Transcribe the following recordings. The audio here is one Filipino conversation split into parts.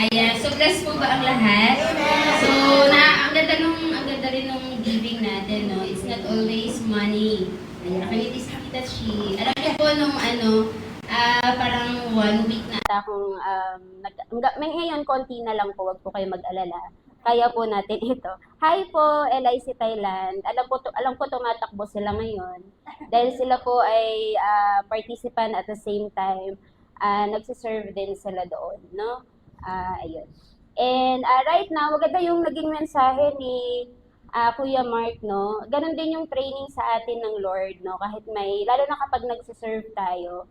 Ayan, so blessed po ba ang lahat? So, ang ganda rin nung giving natin, no? It's not always money. Ayan, nakalitis kita she. Alam niyo po nung parang 1 week na akong, ngayon konti na lang po, wag po kayo mag-alala. Kaya po natin ito. Hi po, LIC Thailand. Alam ko tumatakbo sila ngayon. Dahil sila po ay participant at the same time, nagsiserve din sila doon, no? Ayun. And right now, maganda yung naging mensahe ni Kuya Mark, no? Ganon din yung training sa atin ng Lord, no? Kahit lalo na kapag nagsiserve tayo,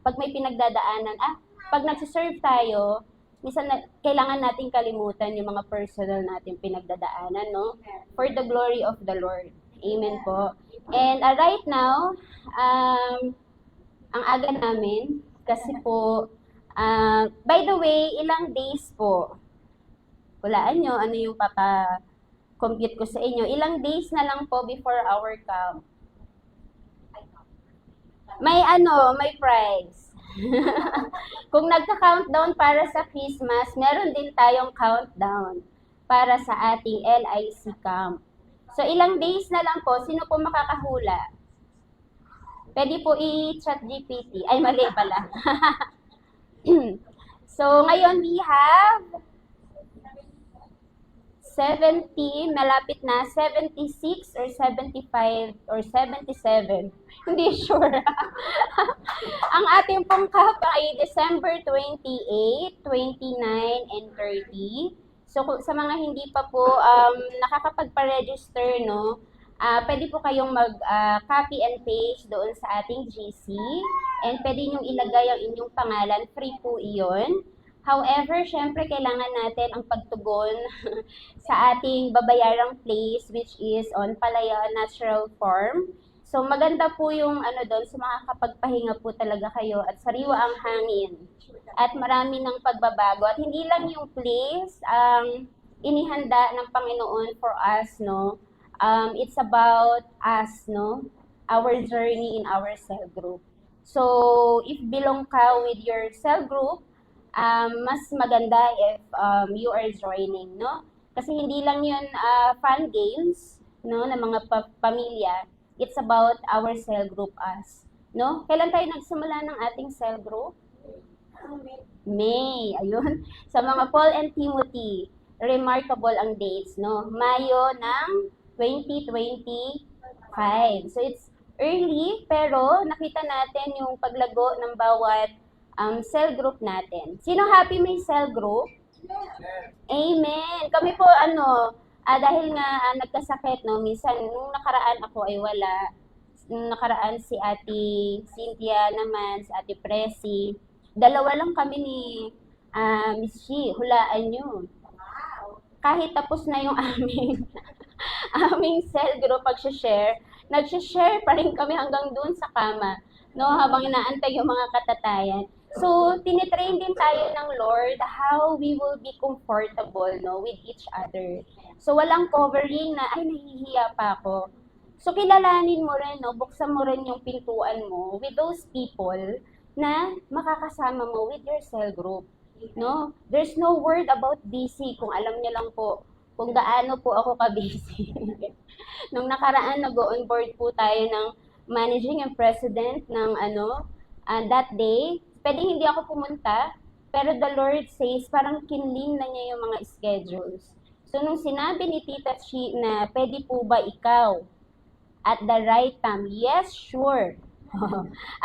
pag may pinagdadaanan, pag nagsiserve tayo, minsan kailangan nating kalimutan yung mga personal natin pinagdadaanan, no? For the glory of the Lord. Amen po. And right now, ang aga namin, kasi po, by the way, ilang days po? Hulaan nyo, ano yung compute ko sa inyo. Ilang days na lang po before our camp. May prize. Kung nagka-countdown para sa Christmas, meron din tayong countdown para sa ating LIC camp. So, ilang days na lang po, sino po makakahula? Pwede po i-chat GPT. Ay, mali pala. So, ngayon we have 70, malapit na 76 or 75 or 77. Hindi sure. Ang ating pong cup ay December 28, 29, and 30. So, sa mga hindi pa po nakakapagpa-register, no, pwede po kayong mag-copy and paste doon sa ating GC. And pwede nyo ilagay ang inyong pangalan. Free po iyon. However, syempre, kailangan natin ang pagtugon sa ating babayarang place, which is on Palaya Natural Farm. So, maganda po yung doon, so makakapagpahinga po talaga kayo at sariwa ang hangin. At marami ng pagbabago. At hindi lang yung place ang inihanda ng Panginoon for us, no? It's about us, no? Our journey in our cell group. So, if belong ka with your cell group, mas maganda if you are joining, no? Kasi hindi lang yun fun games, no, ng mga pamilya. It's about our cell group us, no? Kailan tayo nagsimula ng ating cell group? May, ayun. Sa mga Paul and Timothy, remarkable ang dates, no? Mayo ng 2025. So, it's early, pero nakita natin yung paglago ng bawat cell group natin. Sino happy may cell group? Amen. Kami po, dahil nga nagkasakit, no, minsan, nung nakaraan ako ay wala. Nung nakaraan si Ate Cynthia naman, si Ate Presi. Dalawa lang kami ni Miss Shi. Hulaan nyo. Kahit tapos na yung aming cell group pag-share, nag-share pa rin kami hanggang doon sa kama, no, habang inaantay yung mga katatayan. So, tinitrain din tayo ng Lord how we will be comfortable, no, with each other. So, walang covering na, ay, nahihiya pa ako. So, kilalanin mo rin, no, buksan mo rin yung pintuan mo with those people na makakasama mo with your cell group, no? There's no word about busy kung alam niyo lang po kung gaano po ako ka-busy. Nung nakaraan, nag-on board po tayo ng managing and president ng that day. Pwede hindi ako pumunta, pero the Lord says, parang kinling na niya yung mga schedules. So, nung sinabi ni Tita Chi na, pwede po ba ikaw at the right time? Yes, sure.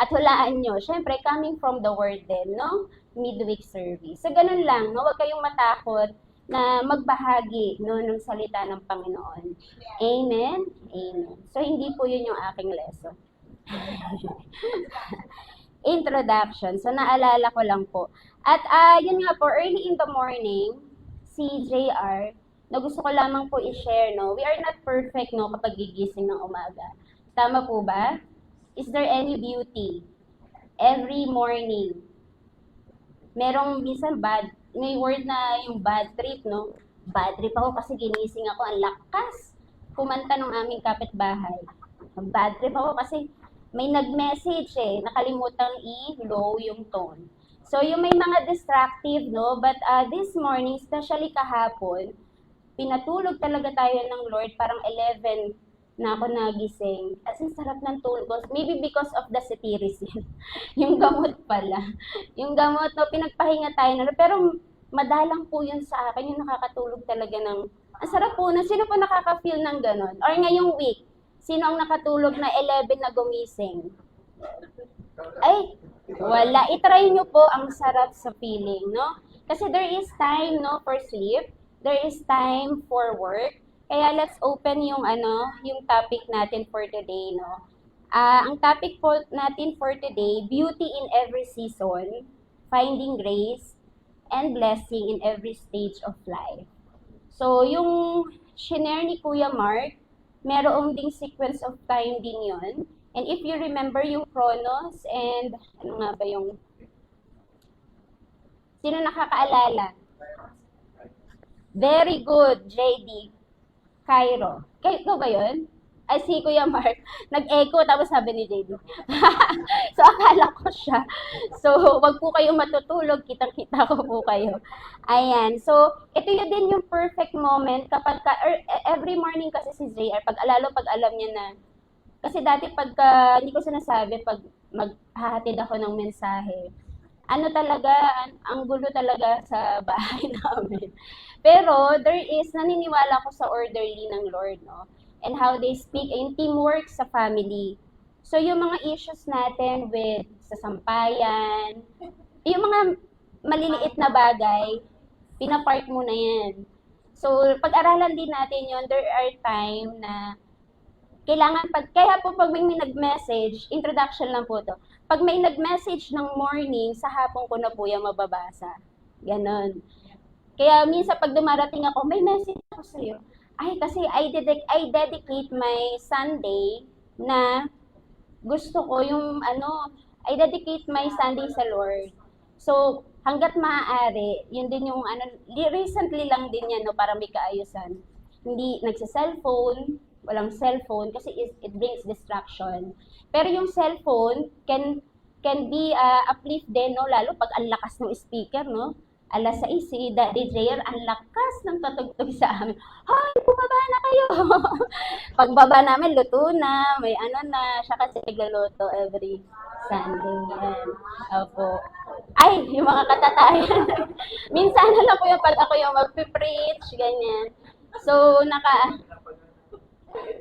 At hulaan nyo, syempre, coming from the word din, no? Midweek service. So, ganun lang, no? Huwag kayong matakot na magbahagi, no, ng salita ng Panginoon. Amen? Amen. So, hindi po yun yung aking lesson. Introduction. So, naalala ko lang po. At yun nga po, early in the morning, si JR, na gusto ko lamang po i-share, no? We are not perfect, no, kapag gigising ng umaga. Tama po ba? Is there any beauty? Every morning. Merong minsan may word na yung bad trip, no? Bad trip ako kasi ginising ako, ang lakas kumanta ng aming kapitbahay. Bad trip ako kasi may nag-message nakalimutan i-low yung tone. So, yung may mga distractive, no? But this morning, especially kahapon, pinatulog talaga tayo ng Lord, parang 11 na ako nagising. As in, sarap ng tulog ko. Maybe because of the cetirizine. Yung gamot pala. Yung gamot, no, pinagpahinga tayo na. Pero madalang po yun sa akin, yung nakakatulog talaga ng, ang sarap po na, sino po nakaka-feel ng ganon? Or ngayong week, sino ang nakatulog na 11 na gumising? Ay, wala. I-try nyo po, ang sarap sa feeling, no? Kasi there is time, no, for sleep. There is time for work. Kaya let's open yung yung topic natin for today, no. Ang topic po natin for today, beauty in every season, finding grace and blessing in every stage of life. So, yung shinare ni Kuya Mark, meron ding sequence of time din yon. And if you remember yung Chronos and ano nga ba yung sino nakakaalala? Very good, JD. Cairo. Ikaw ba yun? Ay, si Kuya Mark. Nag-echo, tapos sabi ni JD. So, akala ko siya. So, wag po kayong matutulog. Kitang-kita ko po kayo. Ayan. So, ito yun din yung perfect moment kapag every morning kasi si JR, pag alam niya na, kasi dati pagka, hindi ko sinasabi, pag maghahatid ako ng mensahe, ano talaga, ang gulo talaga sa bahay namin. Pero there is, naniniwala ko sa orderly ng Lord, no? And how they speak, yung teamwork sa family. So yung mga issues natin with sa sampayan, yung mga maliliit na bagay, pinapart mo na yan. So pag-aralan din natin yun, there are time na kailangan kaya po pag may nag-message, introduction lang po to. Pag may nag-message ng morning, sa hapon ko na po yan mababasa. Ganon. Kaya minsan pag dumarating ako, may message ako sa'yo. Ay, kasi I dedicate my Sunday na gusto ko yung I dedicate my Sunday sa Lord. So, hanggat maaari, yun din yung recently lang din yan, no, para may kaayusan. Hindi nagsa-cellphone, walang cellphone kasi it brings distraction. Pero yung cellphone can be uplift din, no, lalo pag ang lakas ng speaker, no. Alas 6, si Daddy JR, ang lakas ng tatugtog sa amin. Hoy, bumaba na kayo! Pagbaba namin, luto na, may na, siya kasi nagluluto every Sunday. Yan. Opo. Ay, yung mga katatayan. Minsan lang po yung pag ako yung magpipreach, ganyan. So,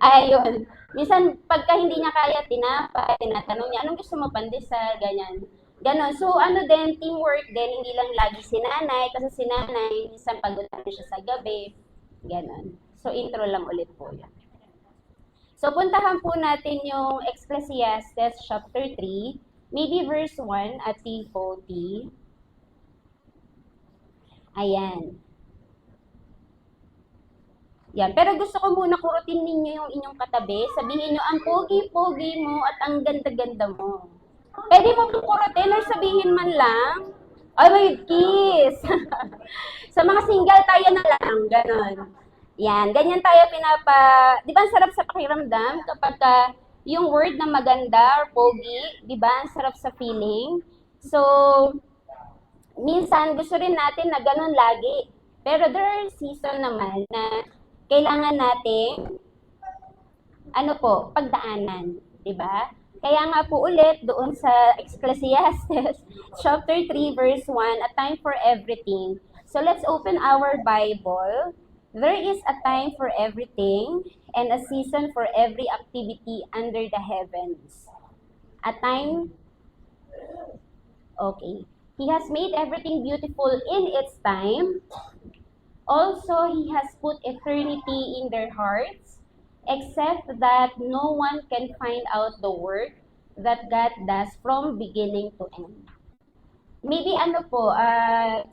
ayun. Minsan, pagka hindi niya kaya tinatanong niya, anong gusto mo pandesal, ganyan. Ganon. So, din, teamwork din, hindi lang lagi si nanay, kasi si nanay, minsan pagod siya sa gabi. Ganon. So, intro lang ulit po yan. So, puntahan po natin yung Ecclesiastes chapter 3, maybe verse 1 at 40. Ayan. Yan. Pero gusto ko muna kurutin ninyo yung inyong katabi. Sabihin nyo, ang pogi-pogi mo at ang ganda-ganda mo. Pwede mo pong kurutin or sabihin man lang, ay, may kiss. Sa mga single, tayo na lang. Ganon. Yan. Ganyan tayo di ba ang sarap sa pakiramdam kapag yung word na maganda or pogi, di ba, ang sarap sa feeling. So, minsan gusto rin natin na ganon lagi. Pero there are season naman na kailangan natin pagdaanan, di ba? Kaya nga po ulit doon sa Ecclesiastes chapter 3 verse 1, a time for everything. So let's open our Bible. There is a time for everything and a season for every activity under the heavens. A time, okay. He has made everything beautiful in its time. Also, He has put eternity in their hearts, except that no one can find out the work that God does from beginning to end. Maybe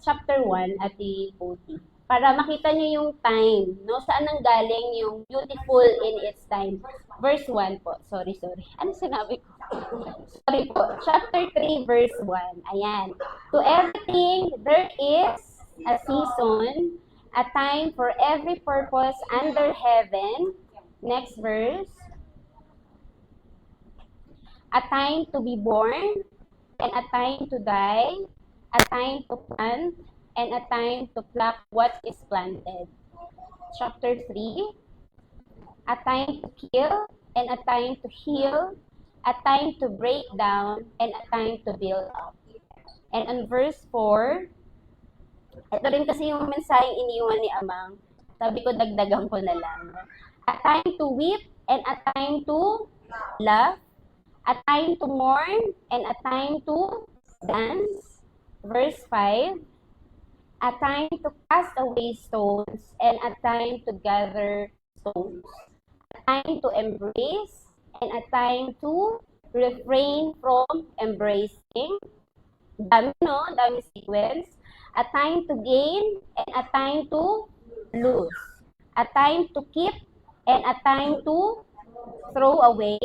chapter 1 at the 40. Para makita nyo yung time, no? Saan nang galing yung beautiful in its time. Verse 1 po. Sorry. Ano sinabi ko? Sorry po. Chapter 3, verse 1. Ayan. To everything, there is a season, a time for every purpose under heaven. Next verse. A time to be born and a time to die. a time to plant, and a time to pluck what is planted. Chapter 3, a time to kill, and a time to heal, a time to break down, and a time to build up. And on verse 4, ito rin kasi yung mensaheng iniwan ni Amang. Sabi ko, dagdagan ko na lang. A time to weep, and a time to laugh, a time to mourn, and a time to dance. Verse 5, a time to cast away stones, and a time to gather stones. A time to embrace, and a time to refrain from embracing. Dami, no? Dami sequence. A time to gain, and a time to lose. A time to keep, and a time to throw away.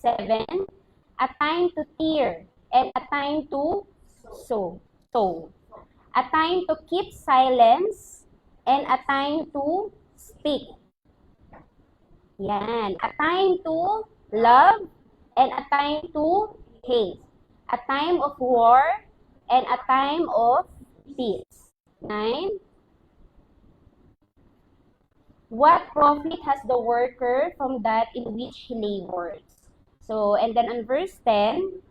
7. A time to tear, and a time to sow. A time to keep silence, and a time to speak. Yan. A time to love, and a time to hate. A time of war, and a time of peace. 9. What profit has the worker from that in which he labors? So, and then on verse 10,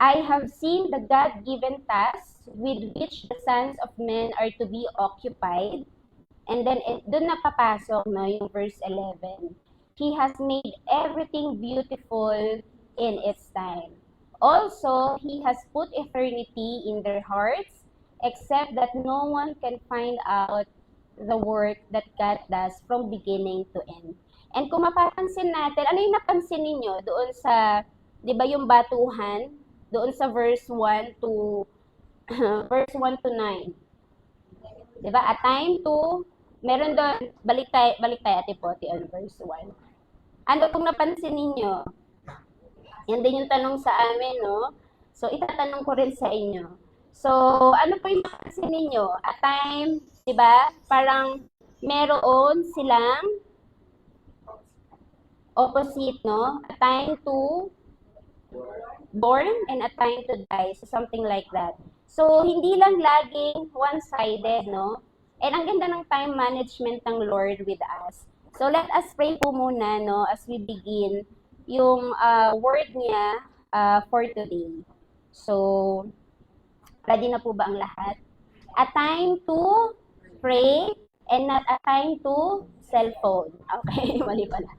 I have seen the God-given tasks with which the sons of men are to be occupied. And then, doon napapasok, no, yung verse 11. He has made everything beautiful in its time. Also, He has put eternity in their hearts, except that no one can find out the work that God does from beginning to end. And kung mapapansin natin, ano yung napansin ninyo doon sa, di ba yung batuhan, doon sa verse 1 to verse 1 to 9. Di ba? A time to, meron doon, balik tayo Ate Poti on verse 1. Ano kung napansin ninyo? Yan din yung tanong sa amin, no? So, itatanong ko rin sa inyo. So, ano po yung napansin ninyo? A time, di ba? Parang meron silang opposite, no? A time to born and a time to die. So, something like that. So, hindi lang laging one-sided, no? And ang ganda ng time management ng Lord with us. So, let us pray po muna, no, as we begin yung word niya for today. So, ready na po ba ang lahat? A time to pray and not a time to cellphone. Okay, mali pala.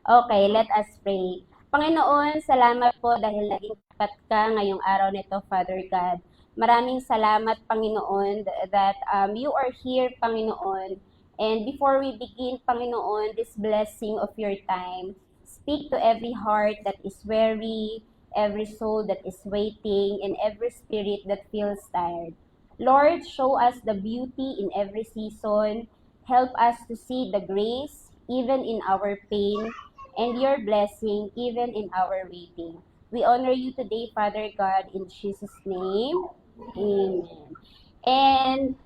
Okay, let us pray. Panginoon, salamat po dahil naging tapat ka ngayong araw nito, Father God. Maraming salamat, Panginoon, that you are here, Panginoon. And before we begin, Panginoon, this blessing of your time, speak to every heart that is weary, every soul that is waiting, and every spirit that feels tired. Lord, show us the beauty in every season. Help us to see the grace even in our pain, and your blessing even in our waiting. We honor you today, Father God, in Jesus' name. Amen. And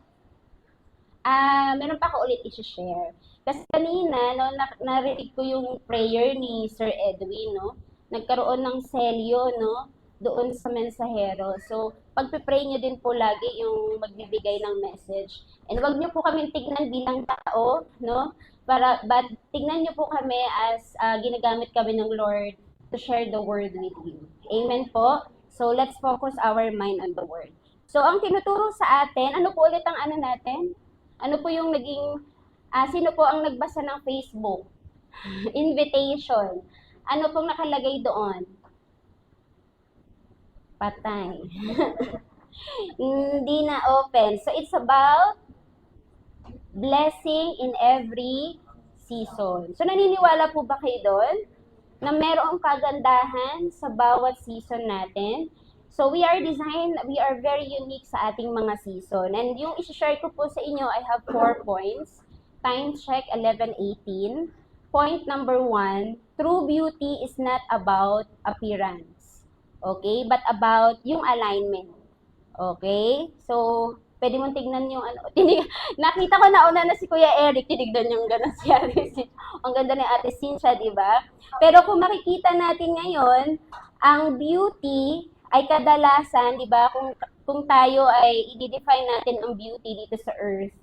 meron pa ako ulit i-share. Kasi kanina, no, narinig ko yung prayer ni Sir Edwin, no? Nagkaroon ng selyo, no? Doon sa mensahero. So, pagpipray nyo din po lagi yung magbibigay ng message. And wag nyo po kami tignan bilang tao, no? But tignan nyo po kami as ginagamit kami ng Lord to share the word with you. Amen po? So, let's focus our mind on the word. So, ang tinuturo sa atin, ano po ulit ang ano natin? Ano po yung naging, sino po ang nagbasa ng Facebook? Invitation. Ano pong nakalagay doon? Patay. Hindi na open. So, it's about blessing in every season. So, naniniwala po ba kayo doon? Na merong kagandahan sa bawat season natin? So, we are very unique sa ating mga season. And yung isi-share ko po sa inyo, I have 4 points. Time check 11:18. Point number 1, true beauty is not about appearance. Okay? But about yung alignment. Okay? So, Pwede mong tignan yung ano. Nakita ko na una na si Kuya Eric, tinignan yung gano'n si Ate Cynthia. Ang ganda ni Ate Cynthia, di ba? Pero kung makikita natin ngayon, ang beauty ay kadalasan, di ba, kung tayo ay i-define natin ang beauty dito sa earth,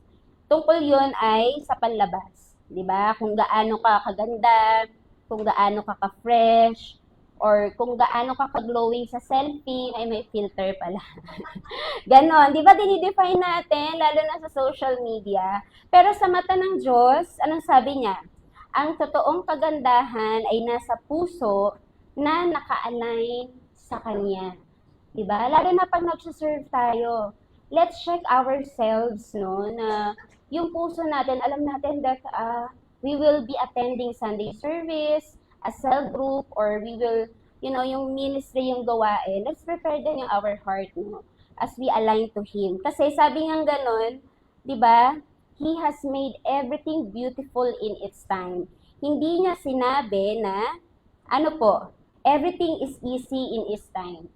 tungkol yun ay sa panlabas. Di ba? Kung gaano ka kaganda, kung gaano ka ka-fresh, or kung gaano ka ka-glowing sa selfie, ay may filter pala. Ganon. Di ba dinidefine natin, lalo na sa social media? Pero sa mata ng Diyos, anong sabi niya? Ang totoong kagandahan ay nasa puso na naka-align sa Kanya. Diba? Lalo na pag nag-serve tayo, let's check ourselves, no, na yung puso natin, alam natin that we will be attending Sunday service, a cell group, or we will, yung ministry yung gawain. Let's prepare din yung our heart, no, as we align to Him. Kasi sabi nga ganun, diba, He has made everything beautiful in its time. Hindi niya sinabi na, everything is easy in its time.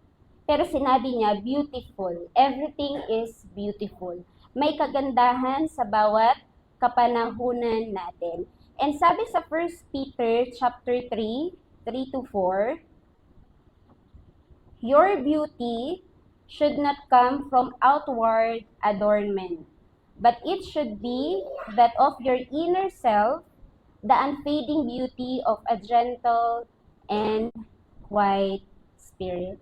Pero sinabi niya, beautiful. Everything is beautiful. May kagandahan sa bawat kapanahunan natin. And sabi sa 1 Peter chapter 3, 3-4, your beauty should not come from outward adornment, but it should be that of your inner self, the unfading beauty of a gentle and quiet spirit.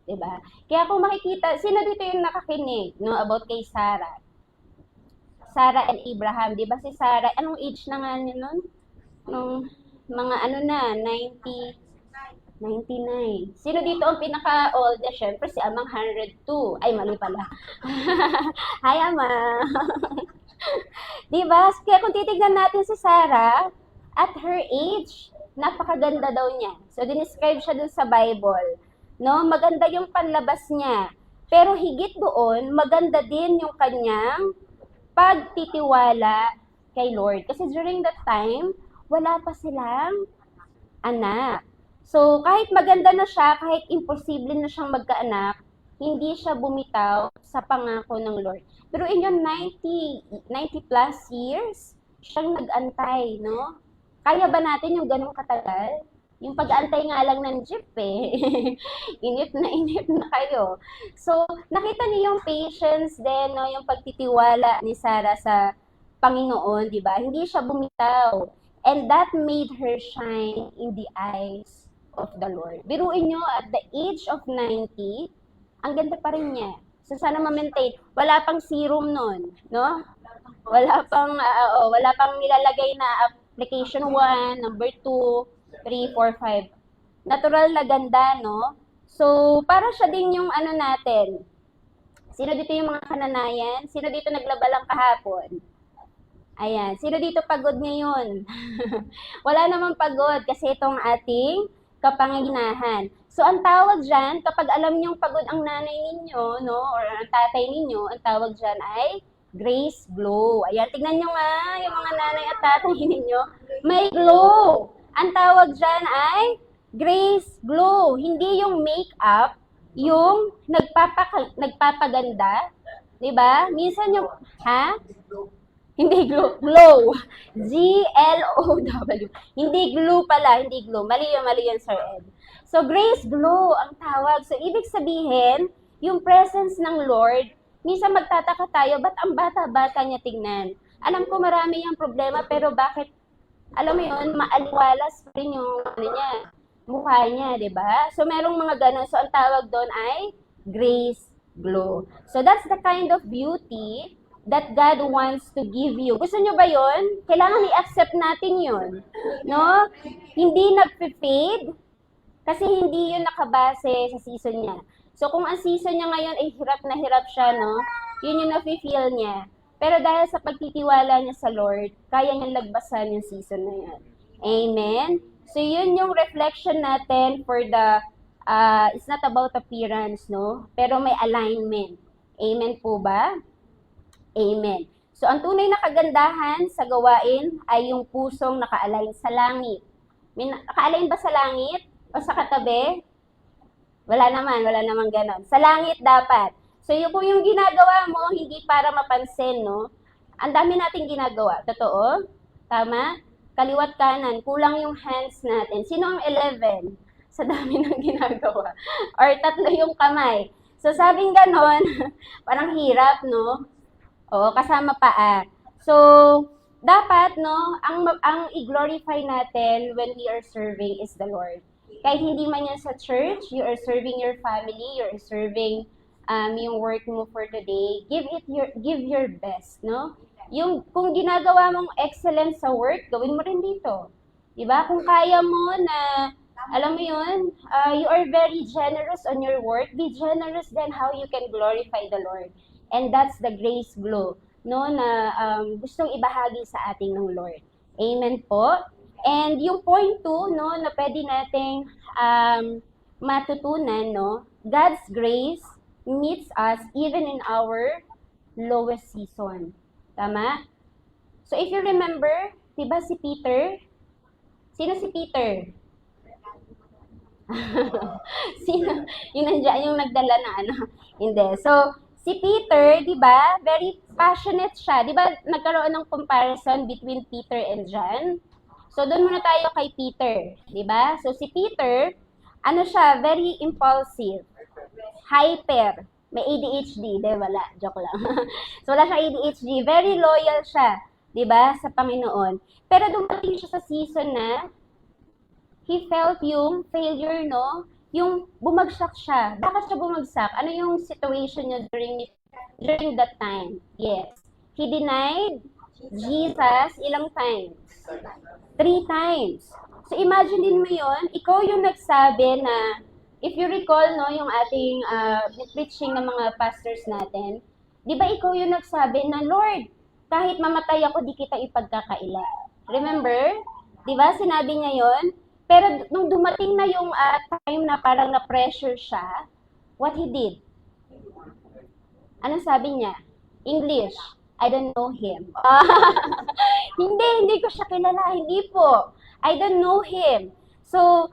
Diba? Kaya kung makikita, sino dito yung nakakinig, no, about kay Sarah? Sarah and Abraham, di ba si Sarah, anong age na nga niya nun? Nung mga 99. Sino dito ang pinaka-oldest? Siyempre si Amang 102. Ay, mali pala. Hi, Ama. Di ba? Kaya kung titignan natin si Sarah, at her age, napakaganda daw niya. So, dinescribe siya dun sa Bible. No, maganda yung panlabas niya. Pero higit doon, maganda din yung kanyang pagtitiwala kay Lord. Kasi during that time, wala pa silang anak. So, kahit maganda na siya, kahit imposible na siyang magkaanak, hindi siya bumitaw sa pangako ng Lord. Pero in yung 90 plus years, siyang nag-antay, no? Kaya ba natin yung ganong katagal? Yung pag-antay nga lang ng jeep inip na kayo. So, nakita niyo yung patience din, no? Yung pagtitiwala ni Sarah sa Panginoon, di ba? Hindi siya bumitaw. And that made her shine in the eyes of the Lord. Biruin nyo, at the age of 90, ang ganda pa rin niya. So, sana ma-maintain. Wala pang serum nun, no? Wala pang nilalagay na application 1, number 2, 3, 4, 5. Natural na ganda, no? So, para siya din yung natin. Sino dito yung mga kananayan? Sino dito naglaba lang kahapon? Ayan. Sino dito pagod ngayon? Wala namang pagod kasi itong ating kapanginahan. So, ang tawag dyan, kapag alam niyong pagod ang nanay ninyo, no? Or ang tatay ninyo, ang tawag dyan ay grace glow. Ayan, tignan nyo nga yung mga nanay at tatay ninyo. May glow. Ang tawag dyan ay grace glow. Hindi yung makeup, yung nagpapaganda. Diba? Minsan yung, Hindi glow. G-L-O-W. Hindi glue pala, hindi glue. Mali yun, Sir Ed. So, grace glow ang tawag. So, ibig sabihin, yung presence ng Lord, minsan magtataka tayo, ba't ang bata-bata niya tingnan? Alam ko marami yung problema, pero bakit alam mo yun, maaliwalas pa rin yung mukha niya, di ba? So, merong mga ganun. So, ang tawag doon ay grace glow. So, that's the kind of beauty that God wants to give you. Gusto nyo ba yun? Kailangan i-accept natin yun. No? Hindi nag-fade kasi hindi yun nakabase sa season niya. So, kung ang season niya ngayon ay hirap na hirap siya, no? Yun yung nafe-feel niya. Pero dahil sa pagtitiwala niya sa Lord, kaya niyang lagbasan yung season na yan. Amen? So, yun yung reflection natin for the, it's not about appearance, no? Pero may alignment. Amen po ba? Amen. So, ang tunay na kagandahan sa gawain ay yung pusong naka-align sa langit. Naka-align ba sa langit? O sa katabi? Wala naman ganon. Sa langit dapat. So, kung yung ginagawa mo, hindi para mapansin, no? Ang dami nating ginagawa. Totoo? Tama? Kaliwat kanan. Kulang yung hands natin. Sino ang 11? Sa dami ng ginagawa. Or 3 yung kamay. So, sabing ganon, parang hirap, no? Oo, kasama paa. So, dapat, no, ang i-glorify natin when we are serving is the Lord. Kahit hindi man yan sa church, you are serving your family, you are serving yung work mo for today, give your best, no? Yung kung ginagawa mong excellent sa work, gawin mo rin dito. 'Di ba? Kung kaya mo na alam mo 'yun, you are very generous on your work, be generous then how you can glorify the Lord. And that's the grace glow, no, na gustong ibahagi sa ating ng Lord. Amen po. And yung point 2, no, na pwede nating matutunan, no, God's grace meets us even in our lowest season. Tama? So if you remember, 'di ba si Peter? Sino si Peter? Sino? Yung nandiyan, yung nagdala na ano? Hindi. So, si Peter, 'di ba? Very passionate siya. 'Di ba? Nagkaroon ng comparison between Peter and John. So, doon muna tayo kay Peter, 'di ba? So, si Peter, ano siya, very impulsive. Hyper. May ADHD. Di, wala. Joke lang. So, wala siya ADHD. Very loyal siya. Di ba? Sa Panginoon. Pero dumating siya sa season na he felt yung failure, no? Yung bumagsak siya. Bakit siya bumagsak? Ano yung situation niya during that time? Yes. He denied Jesus ilang times? 3 times. So, imagine din mo yun. Ikaw yung nagsabi na if you recall, no, yung ating preaching ng mga pastors natin, di ba ikaw yung nagsabi na, Lord, kahit mamatay ako, di kita ipagkakaila. Remember? Di ba? Sinabi niya yon. Pero nung dumating na yung time na parang na-pressure siya, what he did? Anong sabi niya? English. I don't know him. Hindi ko siya kilala. Hindi po. I don't know him. So,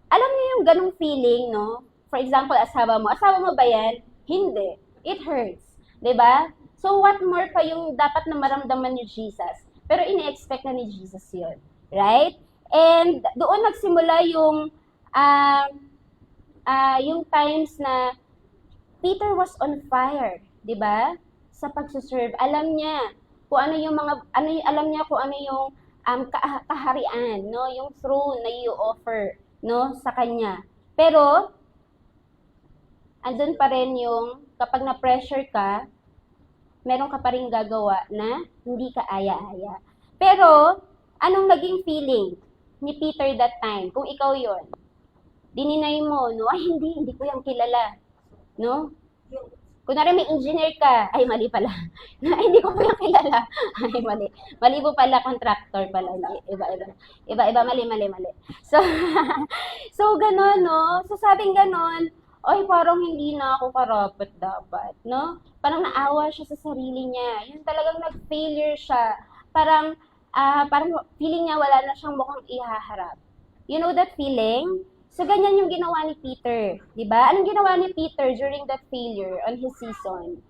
alam niyo yung ganong feeling, no? For example, asawa mo. Asawa mo ba yan? Hindi. It hurts. 'Di ba? So, what more pa yung dapat na maramdaman ni Jesus? Pero ini-expect na ni Jesus yun. Right? And doon nagsimula yung times na Peter was on fire. 'Di ba? Sa pagsuserve. Alam niya kung ano yung alam niya kung ano yung kaharian, no? Yung throne na i-offer, no, sa kanya. Pero andun pa rin yung kapag na-pressure ka, meron ka pa rin gagawa na hindi ka aya-aya. Pero anong naging feeling ni Peter that time? Kung ikaw yon, dininay mo, no? Ay, hindi ko yung kilala, no? Kunwari may engineer ka, ay mali pala. Hindi ko po yung kilala. Ay mali. Mali po pala, contractor pala. Iba, mali. So, so gano'n, no? So sabing gano'n, ay parang hindi na ako karapat dapat, no? Parang naawa siya sa sarili niya. Yung talagang nag-failure siya. Parang feeling niya wala na siyang mukhang ihaharap. You know that feeling? So, ganyan yung ginawa ni Peter. Diba? Anong ginawa ni Peter during that failure on his season?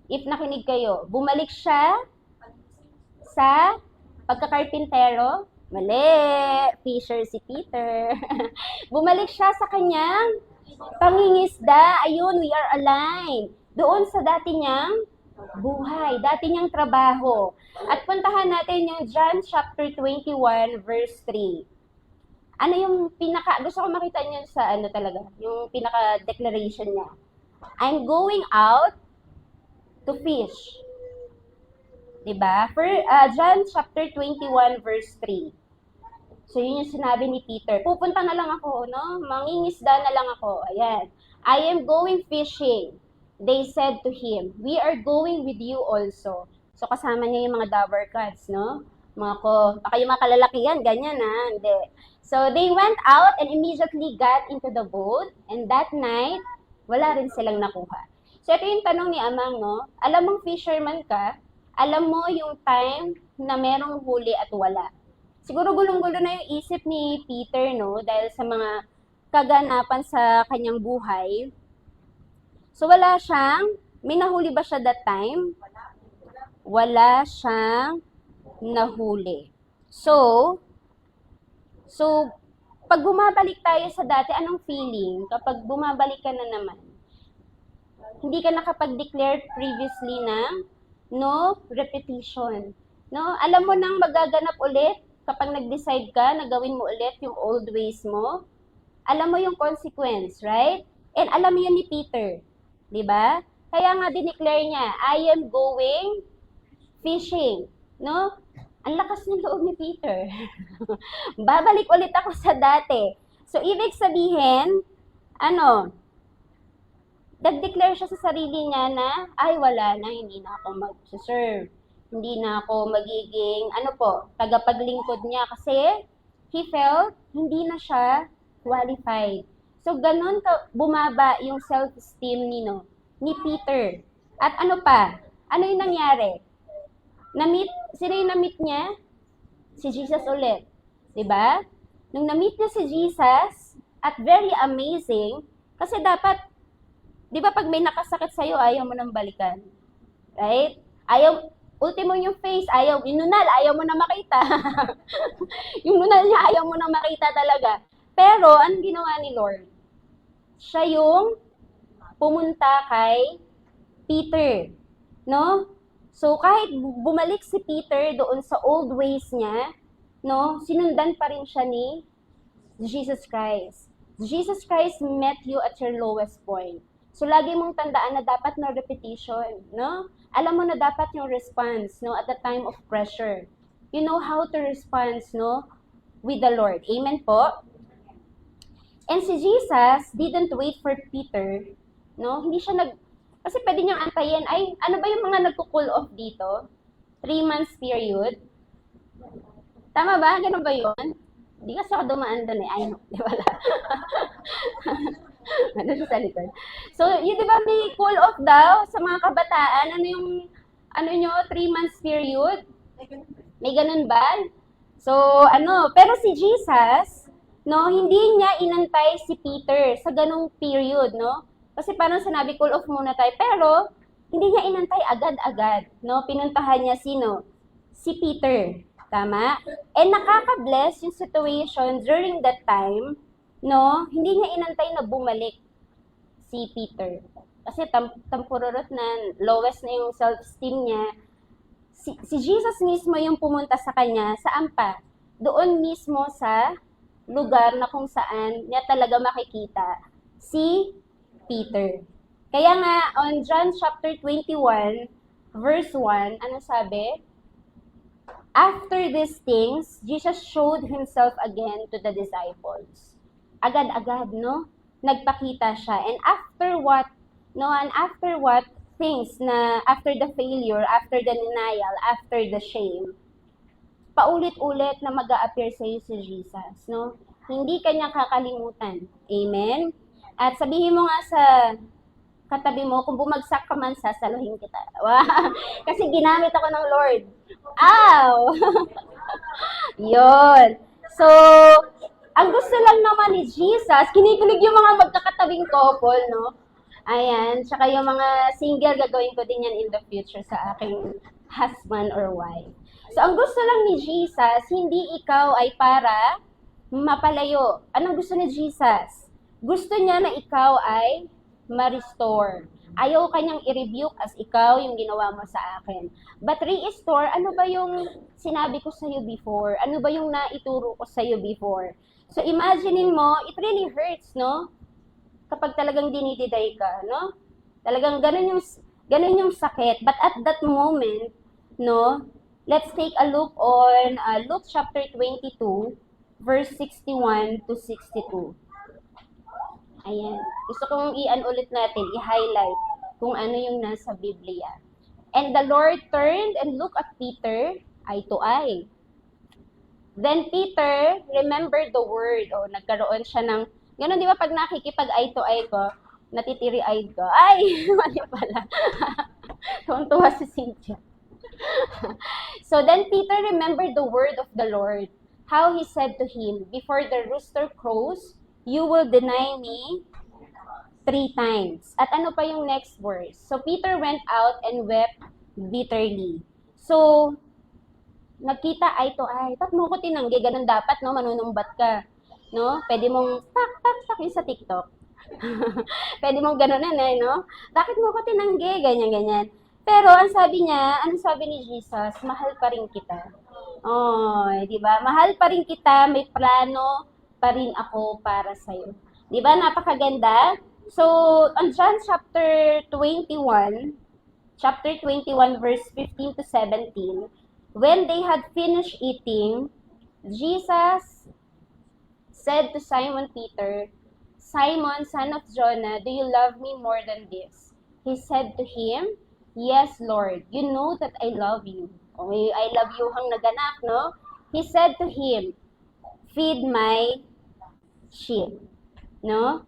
If nakinig kayo, bumalik siya sa pagkakarpintero. Mali! Fisher si Peter. Bumalik siya sa kanyang pangingisda. Ayun, we are aligned. Doon sa dati niyang buhay, dati niyang trabaho. At puntahan natin yung John chapter 21 verse 3. Ano yung gusto ko makita niyo sa talaga, yung pinaka-declaration niya. I'm going out to fish. Diba? John chapter 21 verse 3. So, yun yung sinabi ni Peter. Pupunta na lang ako, no? Mangingisda na lang ako. Ayan. I am going fishing. They said to him, we are going with you also. So, kasama niya yung mga dabber cats, no? Baka yung mga kalalakihan, ganyan hindi. So, they went out and immediately got into the boat. And that night, wala rin silang nakuha. So, ito yung tanong ni Amang, no? Alam mong fisherman ka, alam mo yung time na merong huli at wala. Siguro gulong-gulo na yung isip ni Peter, no? Dahil sa mga kaganapan sa kanyang buhay. So, wala siyang May nahuli ba siya that time? Wala siyang nahuli. So, pag bumabalik tayo sa dati, anong feeling? Kapag bumabalik ka na naman, hindi ka nakapag-declare previously ng no repetition. No? Alam mo nang magaganap ulit kapag nag-decide ka na gawin mo ulit yung old ways mo. Alam mo yung consequence, right? And alam mo yun ni Peter. Di ba? Kaya nga dineclare niya, I am going fishing. No? Ang lakas ng loob ni Peter. Babalik ulit ako sa dati. So, ibig sabihin, nag-declare siya sa sarili niya na, ay wala na, hindi na ako mag-serve. Hindi na ako magiging, tagapaglingkod niya. Kasi, he felt, hindi na siya qualified. So, ganun bumaba yung self-esteem ni Peter. At ano pa? Ano yung nangyari? Sino yung na-meet niya? Si Jesus ulit. Diba? Nung na-meet niya si Jesus, at very amazing, kasi dapat, di ba pag may nakasakit sa'yo, ayaw mo nang balikan? Right? Ultimo yung face, yung nunal, ayaw mo na makita. Yung nunal niya, ayaw mo na makita talaga. Pero, anong ginawa ni Lord? Siya yung pumunta kay Peter. No? So, kahit bumalik si Peter doon sa old ways niya, no, sinundan pa rin siya ni Jesus Christ. Jesus Christ met you at your lowest point. So, lagi mong tandaan na dapat na repetition, no? Alam mo na dapat yung response, no, at the time of pressure. You know how to respond, no, with the Lord. Amen po? And si Jesus didn't wait for Peter, no? Hindi siya kasi pwede niyang antayin, ay, ano ba yung mga nagko-cool off dito? 3 months period. Tama ba? Ganun ba yun? Hindi kasi ako dumaan doon eh. Ay, no, di wala. Ano siya sa likod? So, yun di ba may cool off daw sa mga kabataan? Ano nyo, 3 months period? May ganun ba? So, pero si Jesus, no, hindi niya inantay si Peter sa ganung period, no? Kasi parang sinabi, cool off muna tayo. Pero, hindi niya inantay agad-agad, no? Pinuntahan niya sino? Si Peter. Tama? And nakaka-bless yung situation during that time, no? Hindi niya inantay na bumalik si Peter. Kasi tampururot na, lowest na yung self-esteem niya. Si Jesus mismo yung pumunta sa kanya, saan pa? Doon mismo sa lugar na kung saan niya talaga makikita si Peter. Kaya nga, on John chapter 21, verse 1, ano sabi? After these things, Jesus showed himself again to the disciples. Agad-agad, no? Nagpakita siya. And after what things na, after the failure, after the denial, after the shame, paulit-ulit na mag-a-appear sa iyo si Jesus, no? Hindi kanya kakalimutan. Amen? At sabihin mo nga sa katabi mo, kung bumagsak ka man, sasaluhin kita. Wow. Kasi ginamit ako ng Lord. Ow! Yun. So, ang gusto lang naman ni Jesus, kinikilig yung mga magkakatabing couple, no? Ayan. Tsaka yung mga single, gagawin ko din yan in the future sa aking husband or wife. So, ang gusto lang ni Jesus, hindi ikaw ay para mapalayo. Anong gusto ni Jesus? Gusto niya na ikaw ay ma-restore. Ayaw kanyang i-rebuke as ikaw yung ginawa mo sa akin. But re-restore, ano ba yung sinabi ko sa'yo before? Ano ba yung naituro ko sa'yo before? So imaginein mo, it really hurts, no? Kapag talagang dinididay ka, no? Talagang ganun yung sakit. But at that moment, no? Let's take a look on Luke chapter 22, verse 61 to 62. Ayan. Gusto kong ulit natin, i-highlight kung ano yung nasa Biblia. And the Lord turned and looked at Peter, eye to eye. Then Peter remembered the word. O, nagkaroon siya ng, gano'n di ba pag nakikipag eye to eye ko, natitiri-eyed ko. Ay, mali pala. Tuwan-tuwa si Cynthia. So then Peter remembered the word of the Lord, how he said to him, before the rooster crows, you will deny me 3 times. At ano pa yung next verse? So, Peter went out and wept bitterly. So, nagkita eye to eye. Ba't mo ko tinanggi? Ganun dapat, no? Manunumbat ka. No? Pwede mong tak yung sa TikTok. Pwede mong ganunan eh, no? Bakit mo ko tinanggi? Ganyan. Pero ang sabi niya, ano sabi ni Jesus? Mahal pa rin kita. Oh, di ba? Mahal pa rin kita, may plano pa rin ako para sa iyo. Di ba? Napakaganda. So, on John chapter 21 verse 15 to 17, when they had finished eating, Jesus said to Simon Peter, Simon, son of Jonah, do you love me more than this? He said to him, Yes, Lord, you know that I love you. Okay, I love you hang naganap, no? He said to him, feed my sheep. No?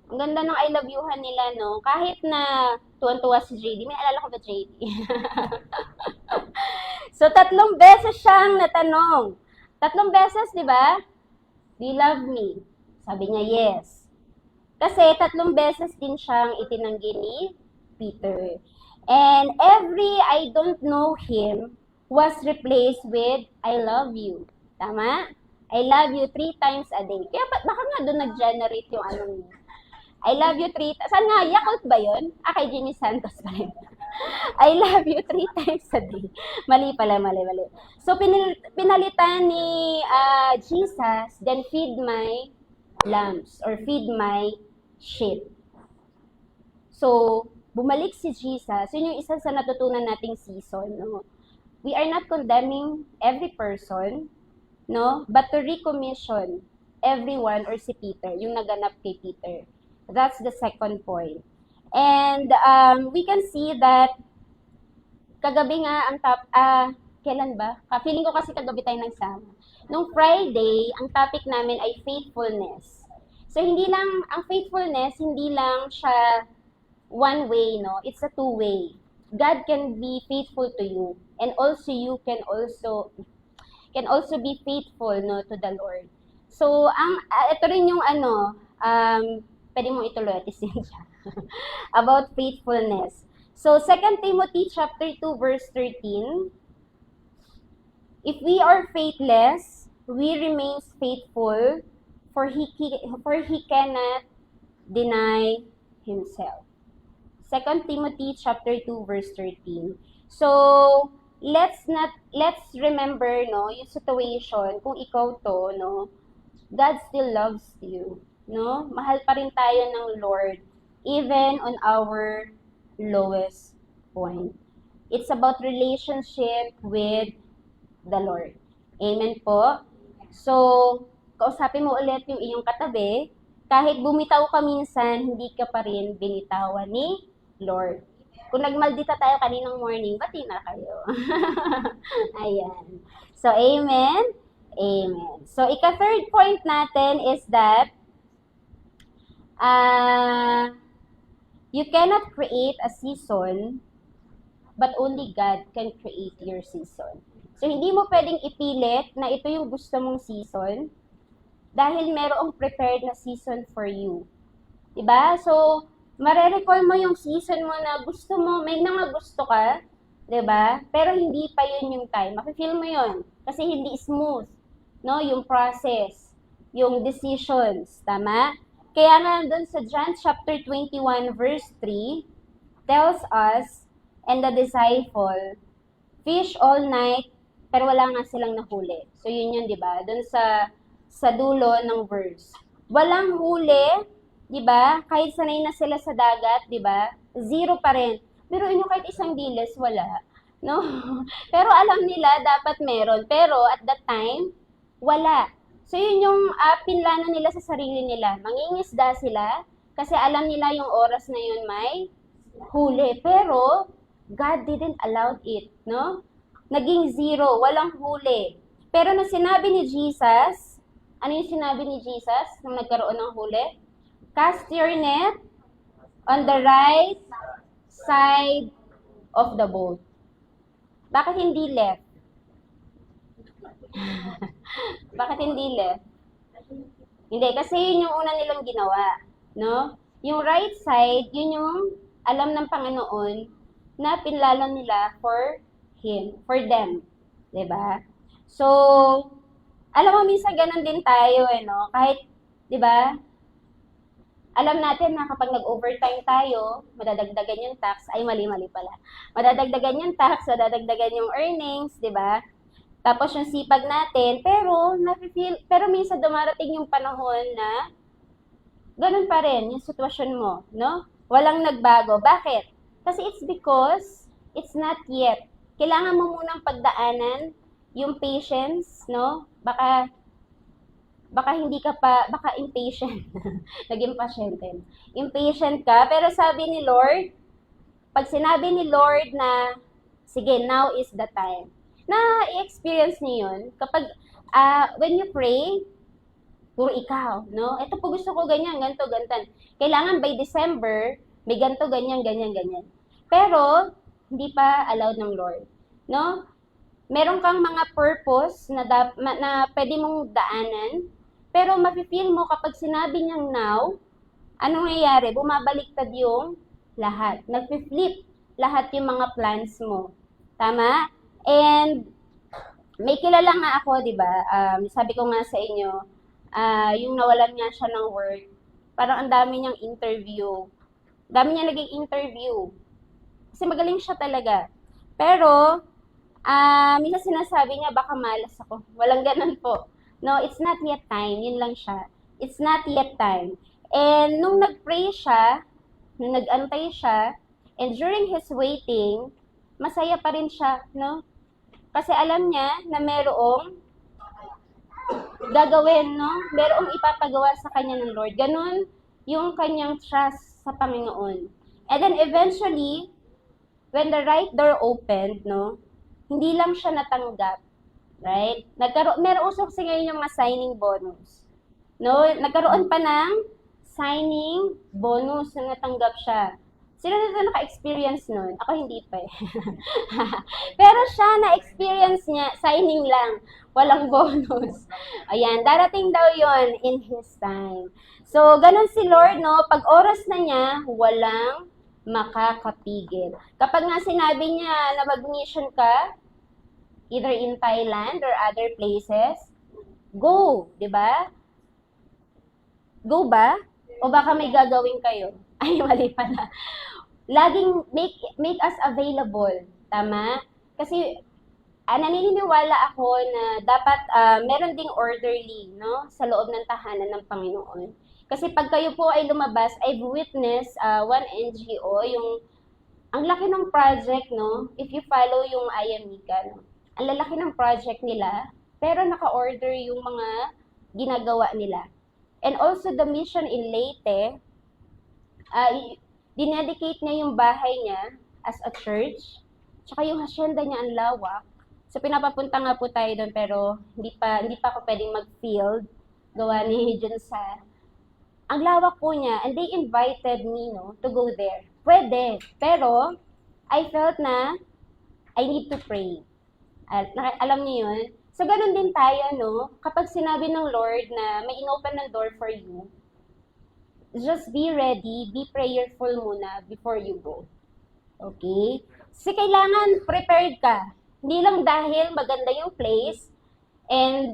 Ang ganda ng I love youhan nila, no? Kahit na tuwan-tuwa si JD. May alala ko ba JD? So, 3 beses siyang natanong. 3 beses, di ba? Do you love me? Sabi niya, yes. Kasi 3 beses din siyang itinanggi ni Peter. And every I don't know him was replaced with I love you. Tama? I love you 3 times a day. Kaya baka nga doon nag-generate yung ano niya. I love you 3 times. Saan nga? Yakult ba yun? Kay Jimmy Santos pa rin. I love you 3 times a day. Mali. So, pinalitan ni Jesus, then feed my lambs or feed my sheep. So, bumalik si Jesus. Yun yung isa sa natutunan nating season. No? We are not condemning every person, no? But to recommission everyone or si Peter, yung naganap kay Peter. That's the second point. And we can see that kagabi nga ang kailan ba? Feeling ko kasi kagabi tayo nagsama. Nung Friday, ang topic namin ay faithfulness. So hindi lang ang faithfulness, hindi lang siya one way, no? It's a two-way. God can be faithful to you, and also you can also be faithful, no, to the Lord. So ito rin yung pwede mong ituloy at siya about faithfulness. So 2 Timothy chapter 2 verse 13, if we are faithless, we remain faithful, for he cannot deny himself. 2 Timothy chapter 2 verse 13. So let's remember, no, yung situation kung ikaw to, no, God still loves you, no? Mahal pa rin tayo ng Lord even on our lowest point. It's about relationship with the Lord. Amen po. So, kausapin mo ulit yung iyong katabi, kahit bumitaw ka minsan, hindi ka pa rin binitawan ni Lord. Kung nagmaldita tayo kaninang morning, bati na kayo. Ayan. So, amen. Amen. So, ika-third point natin is that you cannot create a season, but only God can create your season. So, hindi mo pwedeng ipilit na ito yung gusto mong season dahil merong prepared na season for you. Diba? So, mare-recall mo yung season mo na gusto mo, may mga gusto ka, diba? Pero hindi pa yun yung time. Maki-feel mo yun. Kasi hindi smooth, no? Yung process, yung decisions, tama? Kaya nga doon sa John chapter 21 verse 3, tells us, and the disciple, fish all night, pero wala nga silang nahuli. So yun, di ba? Doon sa dulo ng verse. Walang huli, di ba? Kahit sanay na sila sa dagat, di ba? Zero pa rin. Pero inyo kahit isang diles, wala. No? Pero alam nila, dapat meron. Pero at that time, wala. So yun yung pinlano nila sa sarili nila. Mangingisda sila kasi alam nila yung oras na yun may huli. Pero God didn't allow it, no? Naging zero, walang huli. Pero na sinabi ni Jesus, ano yung sinabi ni Jesus nung nagkaroon ng huli? Cast your net on the right side of the boat. Bakit hindi left? Bakit hindi left? Hindi, kasi yun yung una nilang ginawa, no? Yung right side, yun yung alam ng Panginoon na pinlala nila for Him, for them. 'Di ba? So, alam mo, minsan ganun din tayo, no? Kahit, 'di ba, alam natin na kapag nag-overtime tayo, madadagdagan yung tax, ay mali-mali pala. Madadagdagan yung tax, madadagdagan yung earnings, 'di ba? Tapos yung sipag natin, pero minsan dumarating yung panahon na ganun pa rin yung sitwasyon mo, no? Walang nagbago. Bakit? Kasi it's because it's not yet. Kailangan mo munang pagdaanan yung patience, no? Baka hindi ka pa, baka impatient. Naging pasyente. Impatient ka, pero sabi ni Lord, pag sinabi ni Lord na, sige, now is the time. Na i-experience niyo yun, kapag, when you pray, puro ikaw, no? Ito po gusto ko ganyan, ganito, gantan. Kailangan by December, may ganito, ganyan, ganyan, ganyan. Pero, hindi pa allowed ng Lord, no? Meron kang mga purpose na pwede mong daanan, pero mafe-feel mo kapag sinabi niyang now, anong nangyayari? Bumabaliktad yung lahat. Nagfi-flip lahat yung mga plans mo. Tama? And may kilala nga ako, di ba? Sabi ko nga sa inyo, yung nawalan nga siya ng work, parang ang dami niyang interview. Dami niya naging interview. Kasi magaling siya talaga. Pero, minsan sinasabi niya, baka malas ako. Walang ganun po. No, it's not yet time. Yun lang siya. It's not yet time. And nung nag-pray siya, nung nag-antay siya, and during his waiting, masaya pa rin siya, no? Kasi alam niya na merong gagawin, no? Merong ipapagawa sa kanya ng Lord. Ganun yung kanyang trust sa Panginoon. And then eventually, when the right door opened, no? Hindi lang siya natanggap. Right? Meron uso kasi ngayon yung mga signing bonus. No? Nagkaroon pa ng signing bonus na natanggap siya. Sino na naka-experience nun? Ako hindi pa eh. Pero siya na-experience niya, signing lang. Walang bonus. Ayan, darating daw yon in His time. So, ganun si Lord, no? Pag oras na niya, walang makakapigil. Kapag nga sinabi niya na mag-mission ka, either in Thailand or other places, go, di ba? Go ba? O baka may gagawin kayo? Ay, mali pala. Laging make us available. Tama? Kasi naniniwala ako na dapat meron ding orderly, no? Sa loob ng tahanan ng Panginoon. Kasi pag kayo po ay lumabas, I've witnessed one NGO, ang laki ng project, no? If you follow yung Ayamika, no? Ang lalaki ng project nila, pero naka-order yung mga ginagawa nila. And also the mission in Leyte, dinedicate niya yung bahay niya as a church, tsaka yung hacienda niya ang lawak. So pinapapunta nga po tayo doon, pero hindi pa ako pwedeng mag-field, gawa ni Junsa. Ang lawak po niya, and they invited me, no, to go there. Pwede, pero I felt na I need to pray. Alam niyo yun? So, ganun din tayo, no? Kapag sinabi ng Lord na may inopen ng door for you, just be ready, be prayerful muna before you go. Okay? Kasi kailangan prepared ka. Hindi lang dahil maganda yung place and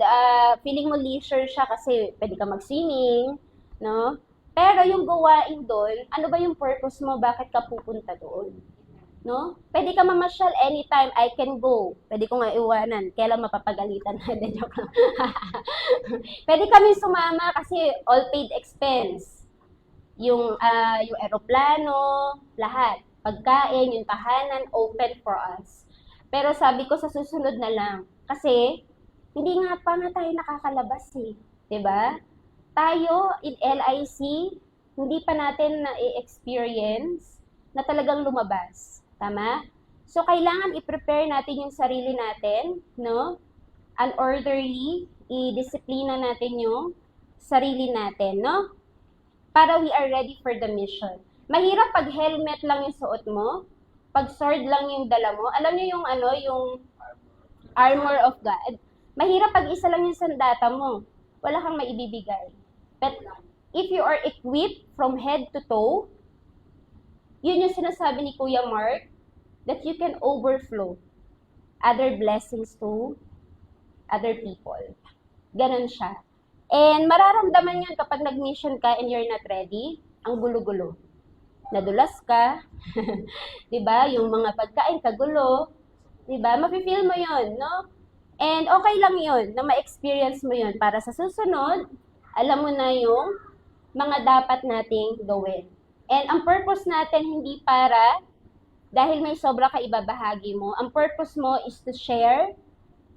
feeling mo leisure siya kasi pwede ka mag-swimming, no? Pero yung gawain doon, ano ba yung purpose mo? Bakit ka pupunta doon? No? Pwede ka mamasyal anytime, I can go. Pwede ko nga iwanan, kailan mapapagalitan na. Joke lang. Pwede kami sumama kasi all paid expense. Yung eroplano, lahat. Pagkain, yung tahanan, open for us. Pero sabi ko sa susunod na lang, kasi hindi nga pa nga tayo nakakalabas eh. 'Di ba? Tayo in LIC, hindi pa natin na-experience na talagang lumabas. Tama? So, kailangan i-prepare natin yung sarili natin, no? And orderly, i-disiplina natin yung sarili natin, no? Para we are ready for the mission. Mahirap pag helmet lang yung suot mo, pag sword lang yung dala mo. Alam niyo yung yung armor of God. Mahirap pag isa lang yung sandata mo. Wala kang maibibigay. But if you are equipped from head to toe, yun yung sinasabi ni Kuya Mark, that you can overflow other blessings to other people. Ganon siya. And mararamdaman yun kapag nag-mission ka and you're not ready, ang gulo-gulo. Nadulas ka, di ba? Yung mga pagkain kagulo, di ba? Mafe-feel mo yun, no? And okay lang yun, na ma-experience mo yun para sa susunod, alam mo na yung mga dapat nating gawin. And ang purpose natin hindi para dahil may sobra ka ibabahagi mo. Ang purpose mo is to share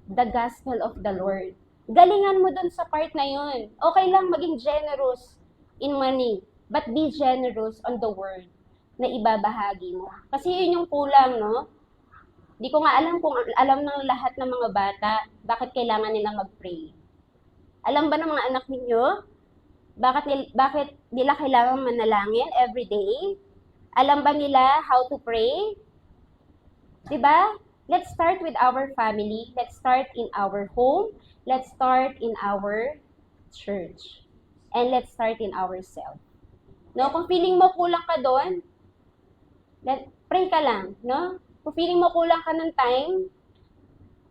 the gospel of the Lord. Galingan mo dun sa part na yun. Okay lang maging generous in money, but be generous on the word na ibabahagi mo. Kasi yun yung kulang, no? Di ko nga alam kung alam ng lahat ng mga bata bakit kailangan nilang mag-pray. Alam ba ng mga anak ninyo bakit nila kailangan manalangin every day? Alam ba nila how to pray? Diba? Let's start with our family. Let's start in our home. Let's start in our church. And let's start in ourselves. No? Kung feeling mo kulang ka doon, pray ka lang. No? Kung feeling mo kulang ka ng time,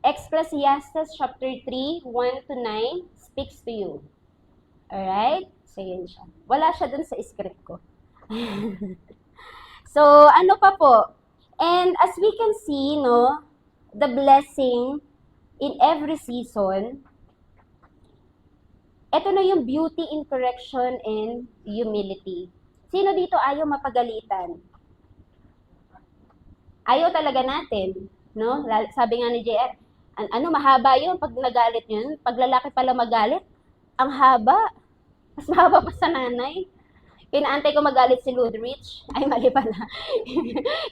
Ecclesiastes chapter 3, 1-9 speaks to you. Alright? So, yun siya. Wala siya dun sa script ko. So, ano pa po? And as we can see, no, the blessing in every season, ito na yung beauty in correction and humility. Sino dito ayaw mapagalitan? Ayaw talaga natin, no? Sabi nga ni JR, mahaba yun pag nagalit yun. Pag lalaki pala magalit, ang haba. Mas mahaba pa sa nanay. Pinaantay ko magalit si Ludwig. Ay, mali pala.